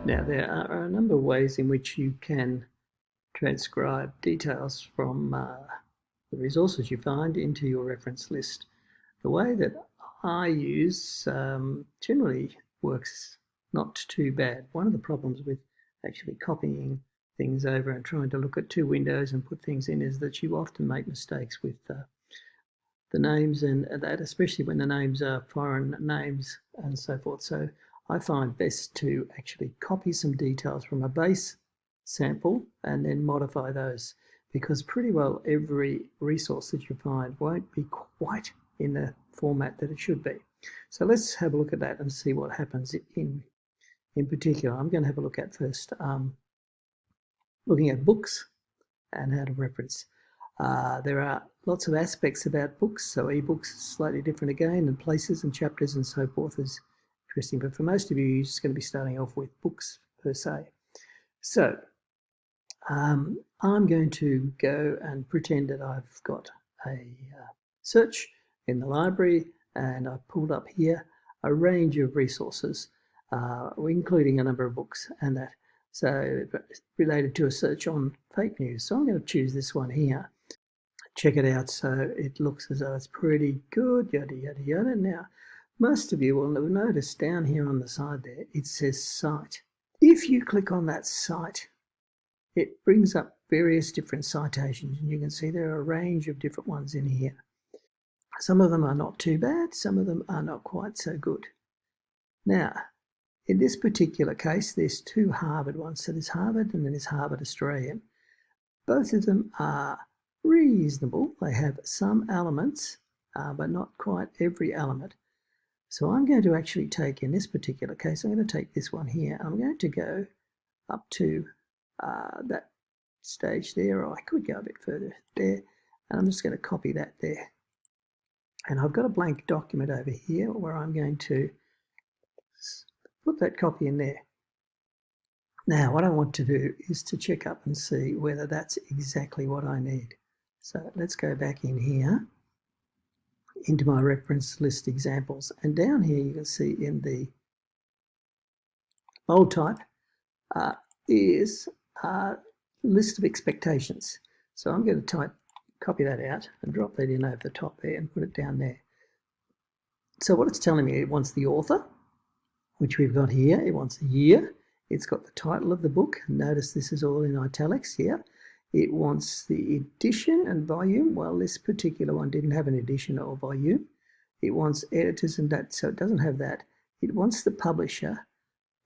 Now, there are a number of ways in which you can transcribe details from the resources you find into your reference list. The way that I use generally works not too bad. One of the problems with actually copying things over and trying to look at two windows and put things in is that you often make mistakes with the names and that, especially when the names are foreign names and so forth. So I find best to actually copy some details from a base sample and then modify those, because pretty well every resource that you find won't be quite in the format that it should be. So let's have a look at that and see what happens in particular. I'm going to have a look at first looking at books and how to reference. There are lots of aspects about books, so ebooks is slightly different again, and places and chapters and so forth is interesting. But for most of you, you're just going to be starting off with books per se. So I'm going to go and pretend that I've got a search in the library, and I've pulled up here a range of resources, including a number of books and that. So related to a search on fake news. So I'm going to choose this one here. Check it out. So it looks as though it's pretty good, yada, yada, yada. Now, most of you will have noticed down here on the side there, it says cite. If you click on that cite, it brings up various different citations, and you can see there are a range of different ones in here. Some of them are not too bad, some of them are not quite so good. Now, in this particular case, there's two Harvard ones. So there's Harvard and then there's Harvard Australian. Both of them are reasonable. They have some elements, but not quite every element. So I'm going to actually take, in this particular case, I'm going to take this one here. I'm going to go up to that stage there, or I could go a bit further there, and I'm just going to copy that there. And I've got a blank document over here where I'm going to put that copy in there. Now, what I want to do is to check up and see whether that's exactly what I need. So let's go back in here into my reference list examples. And down here you can see in the bold type is a list of expectations. So I'm going to copy that out and drop that in over the top there and put it down there. So what it's telling me, it wants the author, which we've got here. It wants a year. It's got the title of the book. Notice this is all in italics here. It wants the edition and volume. Well, this particular one didn't have an edition or volume. It wants editors and that, so it doesn't have that. It wants the publisher.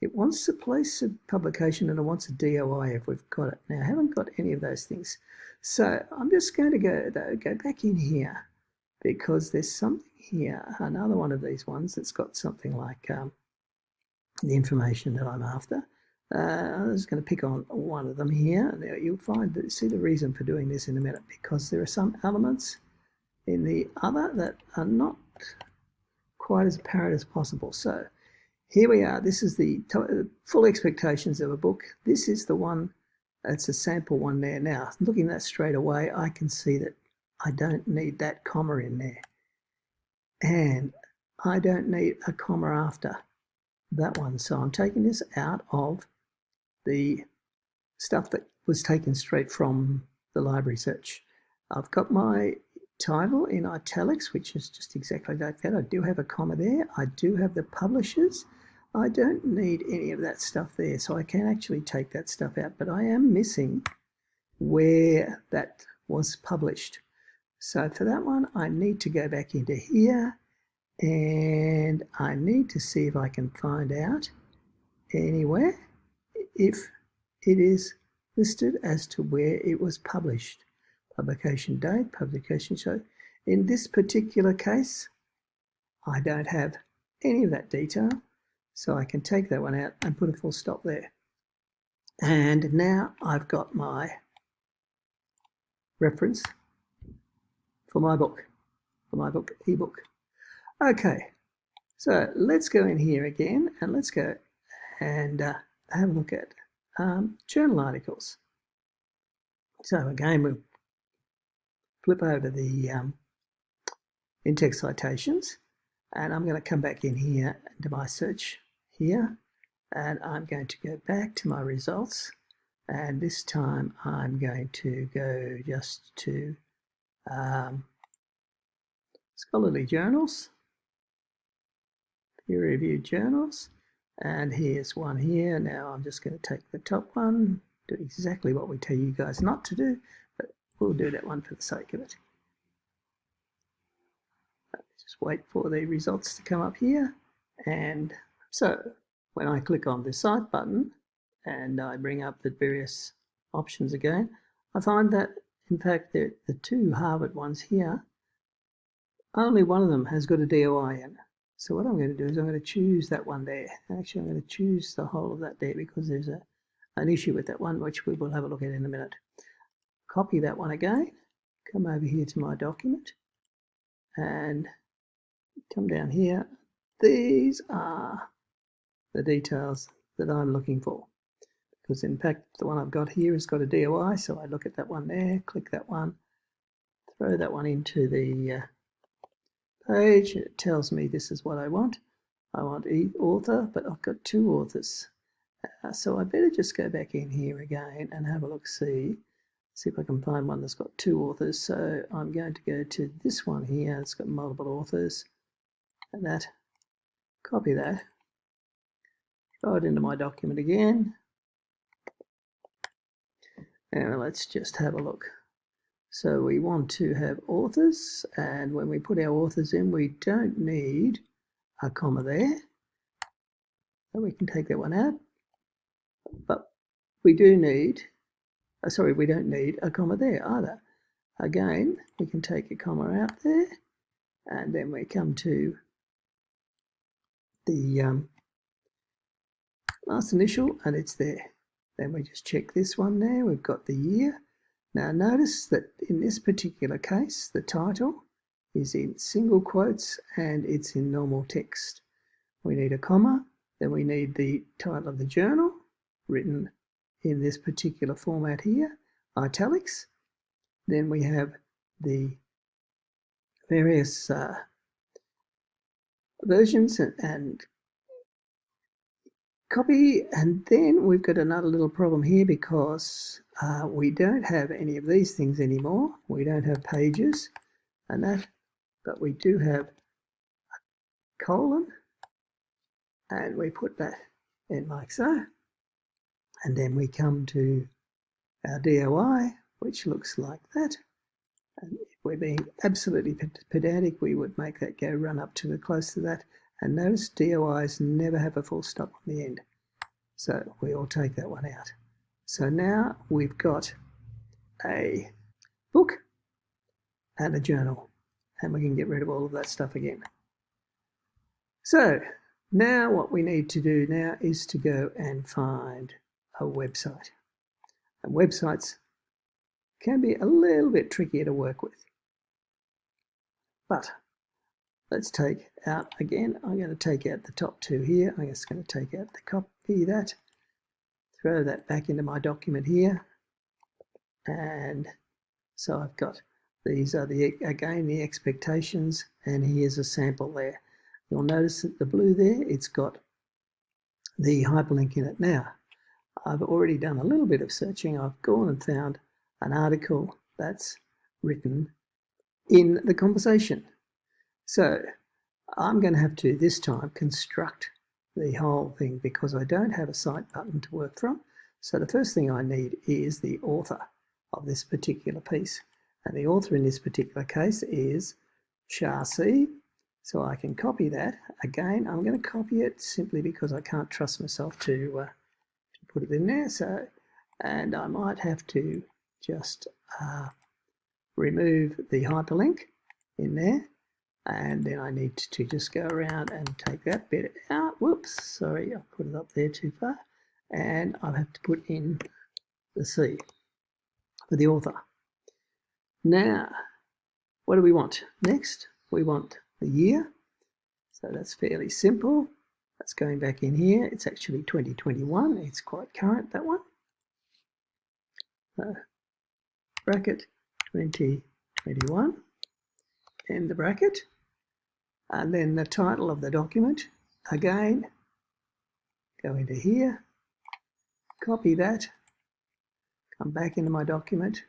It wants the place of publication, and it wants a DOI if we've got it. Now, I haven't got any of those things. So I'm just going to go back in here, because there's something here, another one of these ones that's got something like the information that I'm after. I'm just going to pick on one of them here. Now you'll see the reason for doing this in a minute, because there are some elements in the other that are not quite as apparent as possible. So here we are. This is the full expectations of a book. This is the one, that's a sample one there. Now, looking at that straight away, I can see that I don't need that comma in there. And I don't need a comma after that one. So I'm taking this out of the stuff that was taken straight from the library search. I've got my title in italics, which is just exactly like that. I do have a comma there. I do have the publishers. I don't need any of that stuff there, so I can actually take that stuff out, but I am missing where that was published. So for that one, I need to go back into here, and I need to see if I can find out anywhere if it is listed as to where it was published. Publication date, publication show. In this particular case, I don't have any of that detail, so I can take that one out and put a full stop there. And now I've got my reference for my book, ebook. Okay, so let's go in here again, and let's go and have a look at journal articles. So again, we'll flip over the in-text citations, and I'm going to come back in here into my search here, and I'm going to go back to my results, and this time I'm going to go just to scholarly journals, peer-reviewed journals, and here's one here. Now I'm just going to take the top one, do exactly what we tell you guys not to do, but we'll do that one for the sake of it. Just wait for the results to come up here, and so when I click on the Cite button and I bring up the various options again, I find that in fact the two Harvard ones here, only one of them has got a DOI in. So what I'm going to do is I'm going to choose that one there. Actually, I'm going to choose the whole of that there because there's an issue with that one, which we will have a look at in a minute. Copy that one again, come over here to my document, and come down here. These are the details that I'm looking for, because in fact the one I've got here has got a DOI, so I look at that one there, click that one, throw that one into the page. It tells me this is what I want. I want author, but I've got two authors, so I better just go back in here again and have a look, see if I can find one that's got two authors. So I'm going to go to this one here. It's got multiple authors, and that, copy that, throw it into my document again. Now let's just have a look. So we want to have authors, and when we put our authors in, we don't need a comma there. So we can take that one out. But we do need, we don't need a comma there either. Again, we can take a comma out there, and then we come to the last initial, and it's there. Then we just check this one there. We've got the year. Now notice that in this particular case, the title is in single quotes and it's in normal text. We need a comma, then we need the title of the journal written in this particular format here, italics. Then we have the various versions and copy, and then we've got another little problem here because we don't have any of these things anymore. We don't have pages and that, but we do have a colon, and we put that in like so, and then we come to our DOI, which looks like that. And if we're being absolutely pedantic, we would make that go run up to the close to that. And notice DOIs never have a full stop on the end. So we'll take that one out. So now we've got a book and a journal, and we can get rid of all of that stuff again. So now what we need to do now is to go and find a website. And websites can be a little bit trickier to work with. But let's take out, again, I'm going to take out the top two here. I'm just going to take out the copy that, throw that back into my document here. And so I've got, these are again the expectations, and here's a sample there. You'll notice that the blue there, it's got the hyperlink in it. Now, I've already done a little bit of searching. I've gone and found an article that's written in the conversation. So I'm going to have to this time construct the whole thing because I don't have a cite button to work from. So the first thing I need is the author of this particular piece. And the author in this particular case is Charcy. So I can copy that. Again, I'm going to copy it simply because I can't trust myself to put it in there. So, and I might have to just remove the hyperlink in there. And then I need to just go around and take that bit out. Whoops, sorry, I put it up there too far. And I have to put in the C for the author. Now, what do we want? Next, we want the year. So that's fairly simple. That's going back in here. It's actually 2021. It's quite current, that one. Bracket 2021. End the bracket. And then the title of the document, again, go into here, copy that, come back into my document.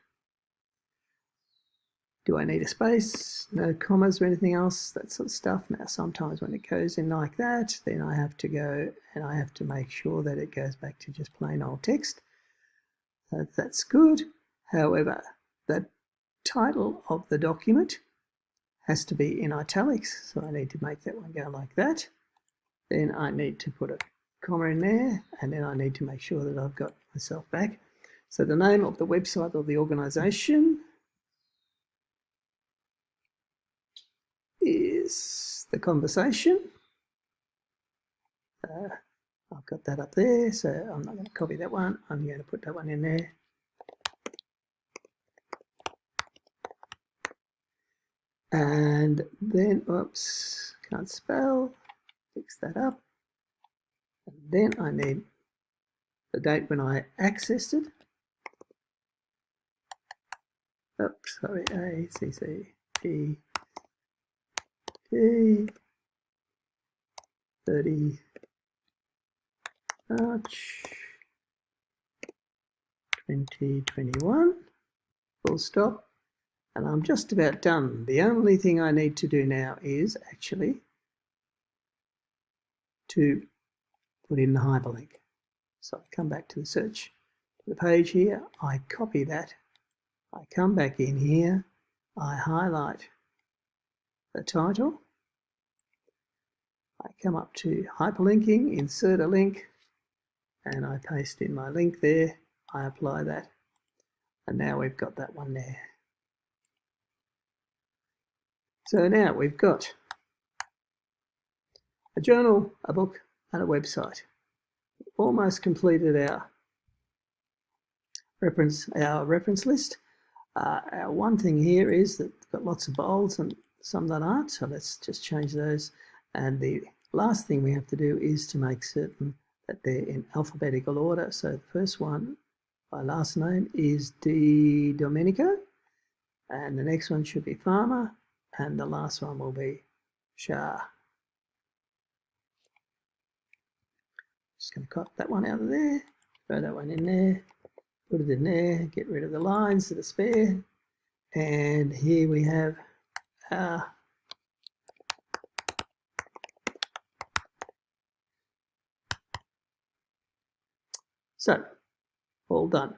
Do I need a space? No commas or anything else, that sort of stuff. Now, sometimes when it goes in like that, then I have to go and I have to make sure that it goes back to just plain old text. That's good. However, the title of the document has to be in italics, so I need to make that one go like that. Then I need to put a comma in there, and then I need to make sure that I've got myself back. So the name of the website of the organisation is The Conversation. I've got that up there, so I'm not going to copy that one. I'm going to put that one in there. And then, oops, can't spell, fix that up. And then I need the date when I accessed it. Oops, sorry, A-C-C-E T 30 March 2021, full stop. And I'm just about done. The only thing I need to do now is actually to put in the hyperlink. So I come back to the search, the page here, I copy that, I come back in here, I highlight the title, I come up to hyperlinking, insert a link, and I paste in my link there, I apply that, and now we've got that one there. So now we've got a journal, a book, and a website. Almost completed our reference list. Our one thing here is that it's got lots of bolds and some that aren't, so let's just change those. And the last thing we have to do is to make certain that they're in alphabetical order. So the first one by last name is Di Domenico, and the next one should be Farmer, and the last one will be Shah. Just going to cut that one out of there, throw that one in there, put it in there, get rid of the lines that are spare, and here we have our so all done.